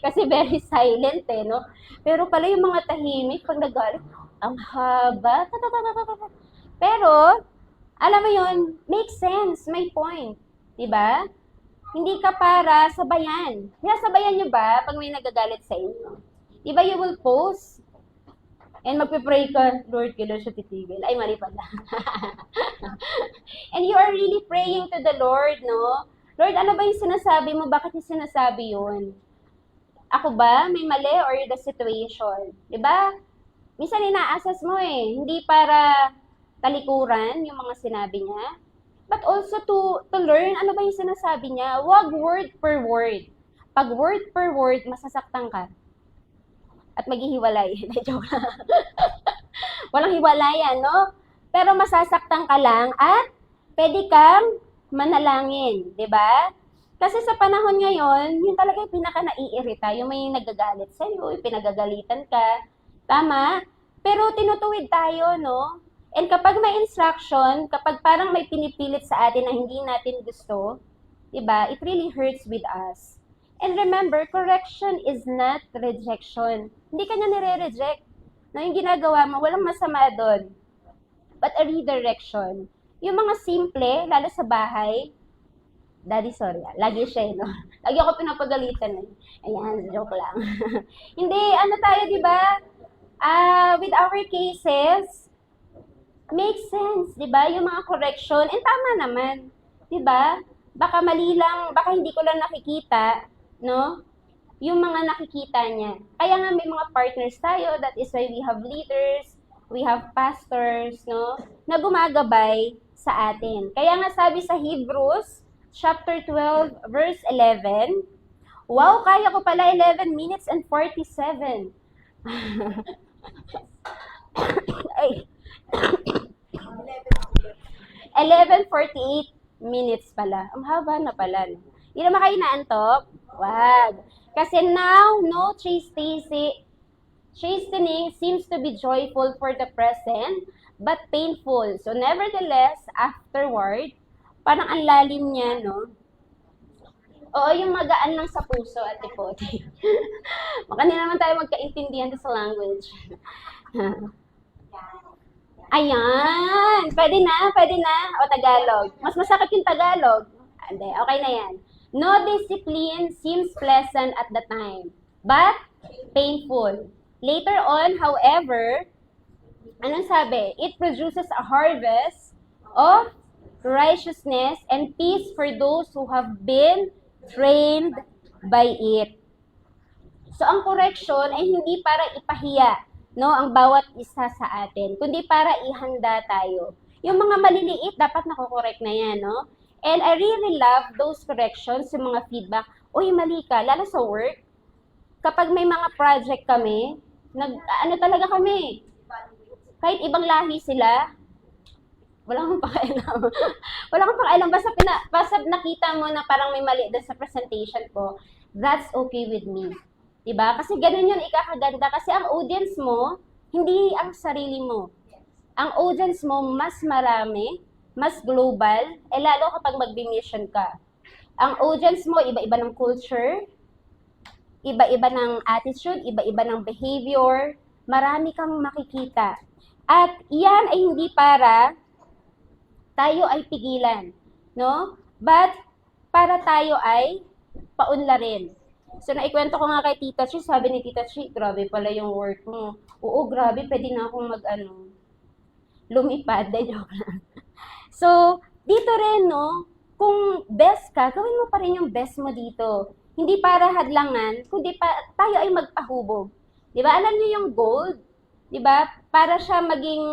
Kasi very silent eh, no? Pero pala yung mga tahimik, pag nagalit, ang haba. Pero, alam mo yun, makes sense, may point. Diba? Hindi ka para sabayan. Sabayan nyo ba pag may nagagalit sa inyo? Diba you will post? And magpe-pray ka, Lord, kailan siya titigil. Ay, mali pala. And you are really praying to the Lord, no? Lord, ano ba yung sinasabi mo? Bakit yung sinasabi yun? Ako ba? May mali or the situation? Diba? Minsan ina-assess mo eh. Hindi para talikuran yung mga sinabi niya. But also to learn ano ba yung sinasabi niya. Huwag word per word. Pag word per word, masasaktan ka. At maghihiwalay. Joke lang. Walang hiwalayan, no? Pero masasaktan ka lang at pwede kang manalangin, di ba? Kasi sa panahon ngayon, yun talaga yung pinaka-naiirita, yung may nagagalit sa iyo, yung pinagagalitan ka. Tama? Pero tinutuwid tayo, no? And kapag may instruction, kapag parang may pinipilit sa atin na hindi natin gusto, di ba? It really hurts with us. And remember, correction is not rejection. Hindi ka niya nire-reject. No, yung ginagawa mo, walang masama doon. But a redirection. Yung mga simple, lalo sa bahay, Daddy, sorry. Lagi siya, no? Lagi ako pinapagalitan. Ayan, joke lang. Hindi, ano tayo, di ba? With our cases, makes sense, di ba? Yung mga correction, and tama naman. Di ba? Baka mali lang, baka hindi ko lang nakikita, no? Yung mga nakikita niya. Kaya nga may mga partners tayo, that is why we have leaders, we have pastors, no? Na gumagabay sa atin. Kaya nga sabi sa Hebrews, chapter 12, verse 11, wow, kaya ko pala 11 minutes and 47. Ay. 11:48 minutes pala. Ang haba na pala. Hindi naman kayo naantok? Wag. Kasi now, no chastening seems to be joyful for the present, but painful. So nevertheless, afterward, parang ang lalim niya, no? Oo, yung magaan lang sa puso at tipote. Baka hindi naman tayo magkaintindihan sa language. Ayan! Pwede na? O Tagalog? Mas masakit yung Tagalog. Hindi, okay na yan. No discipline seems pleasant at the time, but painful. Later on, however, anong sabi? It produces a harvest of righteousness, and peace for those who have been trained by it. So, ang correction ay hindi para ipahiya, no, ang bawat isa sa atin, kundi para ihanda tayo. Yung mga maliliit, dapat nakokorek na yan, no? And I really love those corrections, yung mga feedback. Uy, mali ka, lalo sa work. Kapag may mga project kami, ano talaga kami, kahit ibang lahi sila, wala akong pakialam. Wala akong pakialam. Basta nakita mo na parang may mali doon sa presentation ko, that's okay with me. Diba? Kasi ganun yun ikakaganda. Kasi ang audience mo, hindi ang sarili mo. Ang audience mo, mas marami, mas global, lalo kapag mag-mission ka. Ang audience mo, iba-iba ng culture, iba-iba ng attitude, iba-iba ng behavior, marami kang makikita. At yan ay hindi para tayo ay pigilan, no? But para tayo ay paunlarin. So, naikwento ko nga kay Tita Chi, sabi ni Tita Chi, grabe pala yung work mo. Oo, grabe, pwede na akong lumipad, joke lang. So, dito rin, no, kung best ka, gawin mo pa rin yung best mo dito. Hindi para hadlangan, kundi tayo ay magpahubog. Di ba? Alam niyo yung gold? Di ba? Para siya maging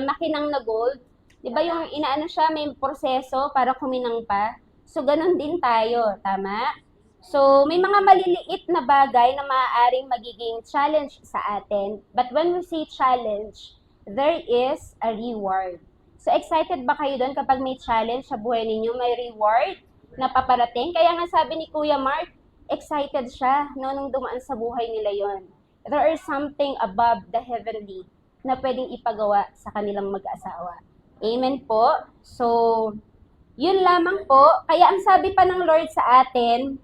makinang na gold. Di ba yung inaano siya, may proseso para kuminang pa? So, ganun din tayo. Tama? So, may mga maliliit na bagay na maaaring magiging challenge sa atin. But when we say challenge, there is a reward. So, excited ba kayo doon kapag may challenge sa buhay ninyo, may reward na paparating? Kaya nga sabi ni Kuya Mark, excited siya nung dumaan sa buhay nila yon. There is something above the heavenly na pwedeng ipagawa sa kanilang mag-asawa. Amen po. So, yun lamang po. Kaya ang sabi pa ng Lord sa atin,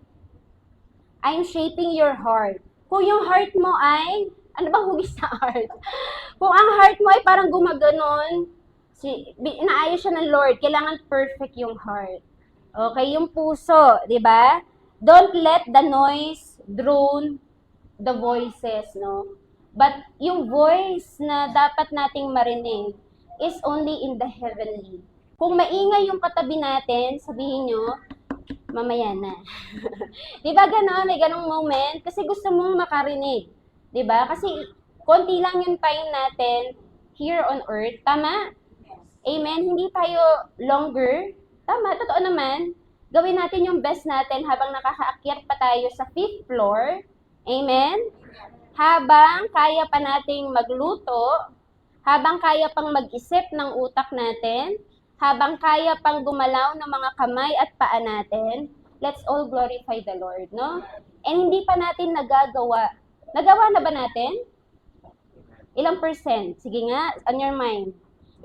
I'm shaping your heart. Kung yung heart mo ay, ano bang hugis sa heart? Kung ang heart mo ay parang gumaganon, inaayos siya ng Lord, kailangan perfect yung heart. Okay, yung puso, di ba? Don't let the noise drown the voices, no? But yung voice na dapat nating marinig is only in the heavenly. Kung maingay yung katabi natin, sabihin nyo, mamaya na. Di ba gano'n? May ganong moment kasi gusto mong makarinig. Di ba? Kasi konti lang yung time natin here on earth. Tama? Amen? Hindi tayo longer. Tama, totoo naman. Gawin natin yung best natin habang nakakaakyat pa tayo sa 5th floor. Amen? Habang kaya pa nating magluto, habang kaya pang mag-isip ng utak natin, habang kaya pang gumalaw ng mga kamay at paa natin, let's all glorify the Lord, no? And hindi pa natin nagagawa. Nagawa na ba natin? Ilang percent? Sige nga, on your mind.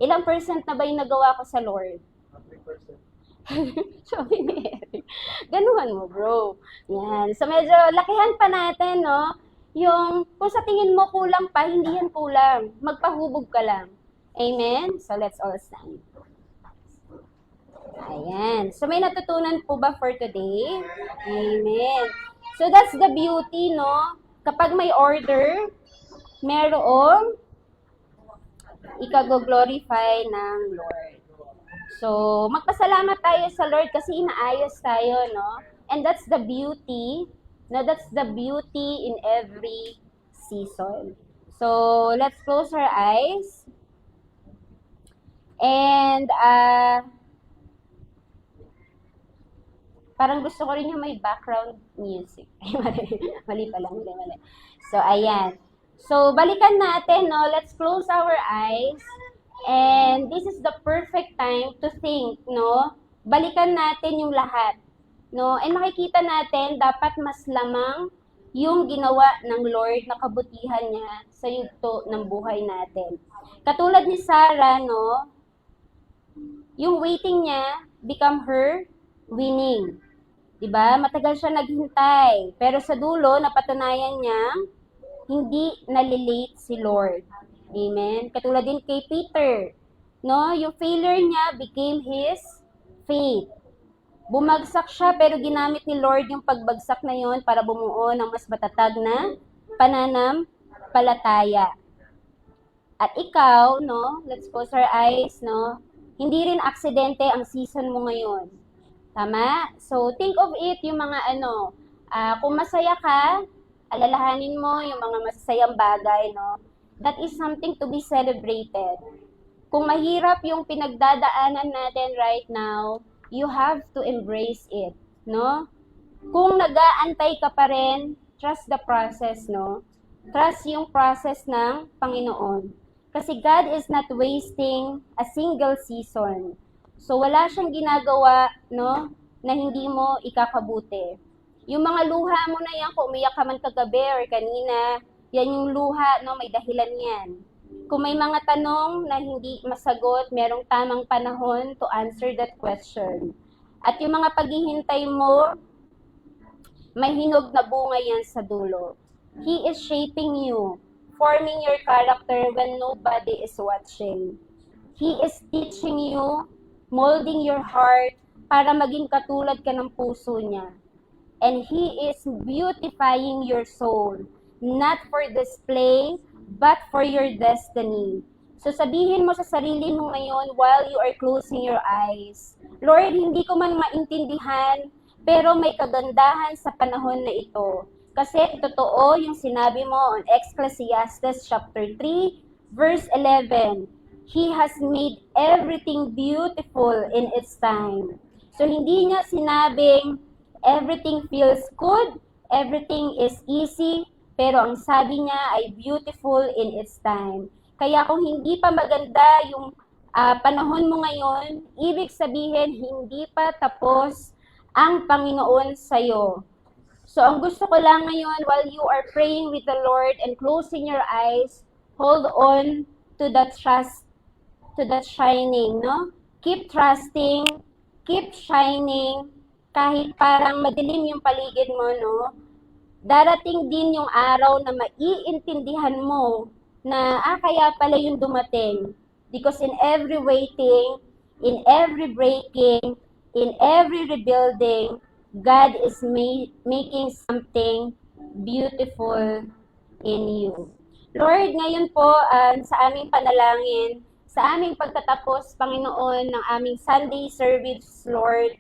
Ilang percent na ba yung nagawa ko sa Lord? 100%. Sabi ni Eric. Ganuhan mo, bro. Yan. So, medyo lakihan pa natin, no? Yung, kung sa tingin mo kulang pa, hindi yan kulang. Magpahubog ka lang. Amen? So, let's all stand. Ayan. So, may natutunan po ba for today? Amen. So, that's the beauty, no? Kapag may order, merong ikago-glorify ng Lord. So, magpasalamat tayo sa Lord kasi inaayos tayo, no? And that's the beauty, no? That's the beauty in every season. So, let's close our eyes. And, parang gusto ko rin yung may background music. Mali pala, mali. So, ayan. So, balikan natin, no? Let's close our eyes. And this is the perfect time to think, no? Balikan natin yung lahat, no? And makikita natin, dapat mas lamang yung ginawa ng Lord na kabutihan niya sa yugto ng buhay natin. Katulad ni Sarah, no? Yung waiting niya become her winning. Diba? Matagal siya naghintay. Pero sa dulo, napatunayan niya, hindi nalilate si Lord. Amen? Katulad din kay Peter. No? Yung failure niya became his faith. Bumagsak siya, pero ginamit ni Lord yung pagbagsak na yon para bumuo ng mas matatag na pananampalataya. At ikaw, no? Let's close our eyes, no? Hindi rin aksidente ang season mo ngayon. Tama? So, think of it, yung mga kung masaya ka, alalahanin mo yung mga masasayang bagay, no? That is something to be celebrated. Kung mahirap yung pinagdadaanan natin right now, you have to embrace it, no? Kung nag-aantay ka pa rin, trust the process, no? Trust yung process ng Panginoon. Kasi God is not wasting a single season. So wala siyang ginagawa, no, na hindi mo ikakabuti. Yung mga luha mo na yan, kung umiyak ka man kagabi or kanina, yan yung luha, no, may dahilan yan. Kung may mga tanong na hindi masagot, merong tamang panahon to answer that question. At yung mga paghihintay mo, may hinog na bunga yan sa dulo. He is shaping you, forming your character when nobody is watching. He is teaching you, molding your heart para maging katulad ka ng puso niya. And He is beautifying your soul, not for display, but for your destiny. So sabihin mo sa sarili mo ngayon while you are closing your eyes, Lord, hindi ko man maintindihan, pero may kagandahan sa panahon na ito. Kasi totoo yung sinabi mo on Ecclesiastes chapter 3, verse 11. He has made everything beautiful in its time. So hindi niya sinabing everything feels good, everything is easy, pero ang sabi niya ay beautiful in its time. Kaya kung hindi pa maganda yung panahon mo ngayon, ibig sabihin hindi pa tapos ang Panginoon sa'yo. So ang gusto ko lang ngayon, while you are praying with the Lord and closing your eyes, hold on to that trust, to that shining, no? Keep trusting, keep shining, kahit parang madilim yung paligid mo, no? Darating din yung araw na maiintindihan mo na, kaya pala yung dumating. Because in every waiting, in every breaking, in every rebuilding, God is making something beautiful in you. Lord, ngayon po sa aming panalangin, sa aming pagtatapos, Panginoon, ng aming Sunday service, Lord,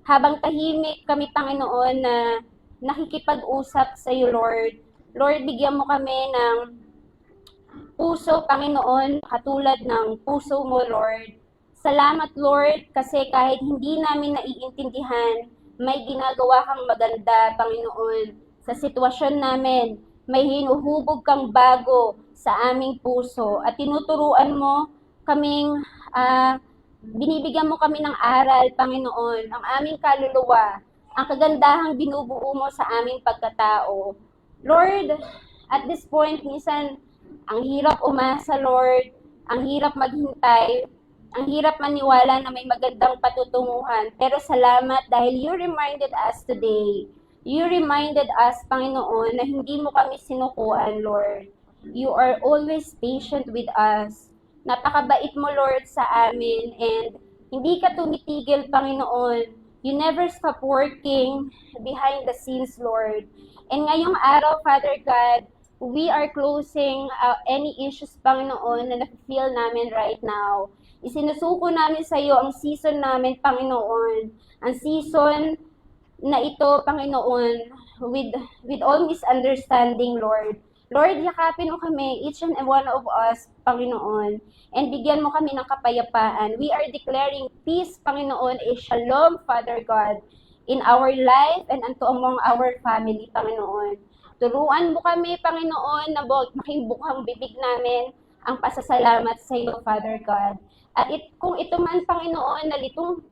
habang tahimik kami, Panginoon, na nakikipag-usap sa iyo, Lord. Lord, bigyan mo kami ng puso, Panginoon, katulad ng puso mo, Lord. Salamat, Lord, kasi kahit hindi namin naiintindihan, may ginagawa kang maganda, Panginoon, sa sitwasyon namin. May hinuhubog kang bago sa aming puso at tinuturuan mo kaming, binibigyan mo kami ng aral, Panginoon, ang aming kaluluwa, ang kagandahang binubuo mo sa aming pagkatao. Lord, at this point, minsan, ang hirap umasa, Lord, ang hirap maghintay, ang hirap maniwala na may magandang patutunguhan. Pero salamat dahil you reminded us today. You reminded us, Panginoon, na hindi mo kami sinukuan, Lord. You are always patient with us. Napakabait mo, Lord, sa amin. And hindi ka tumitigil, Panginoon. You never stop working behind the scenes, Lord. And ngayong araw, Father God, we are closing any issues, Panginoon, na na-feel namin right now. Isinusuko namin sa iyo ang season namin, Panginoon. Ang season na ito, Panginoon, with all misunderstanding, Lord. Lord, yakapin mo kami, each and one of us, Panginoon, and bigyan mo kami ng kapayapaan. We are declaring peace, Panginoon, a shalom, Father God, in our life and unto among our family, Panginoon. Turuan mo kami, Panginoon, na makibukhang bibig namin ang pasasalamat sa iyo, Father God. At kung ito man, Panginoon,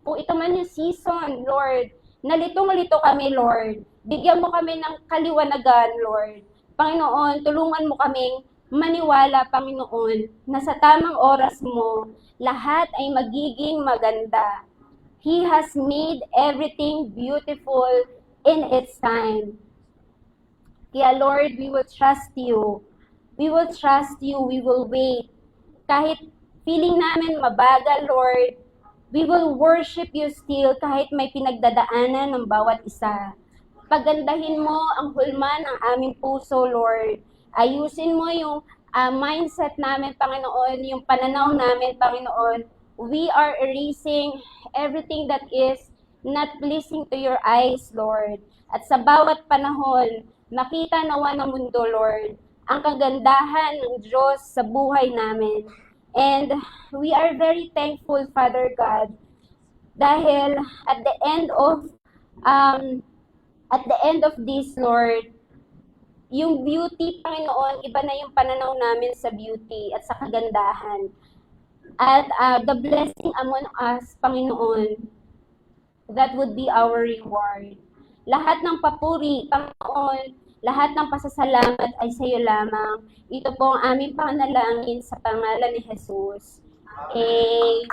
kung ito man yung season, Lord, nalitong-lito kami, Lord. Bigyan mo kami ng kaliwanagan, Lord. Panginoon, tulungan mo kaming maniwala, Panginoon, na sa tamang oras mo, lahat ay magiging maganda. He has made everything beautiful in its time. Kaya, Lord, we will trust you. We will trust you. We will wait. Kahit feeling namin mabagal, Lord, we will worship you still kahit may pinagdadaanan ng bawat isa. Pagandahin mo ang hulma ng aming puso, Lord. Ayusin mo yung mindset namin, Panginoon, yung pananaw namin, Panginoon, we are erasing everything that is not pleasing to your eyes, Lord. At sa bawat panahon, makita nawa ng mundo, Lord, ang kagandahan ng Diyos sa buhay namin. And we are very thankful, Father God, dahil at the end of this, Lord, yung beauty, Panginoon, iba na yung pananaw namin sa beauty at sa kagandahan. At the blessing among us, Panginoon, that would be our reward. Lahat ng papuri, Panginoon, lahat ng pasasalamat ay sa iyo lamang. Ito po ang aming panalangin sa pangalan ni Jesus. Amen.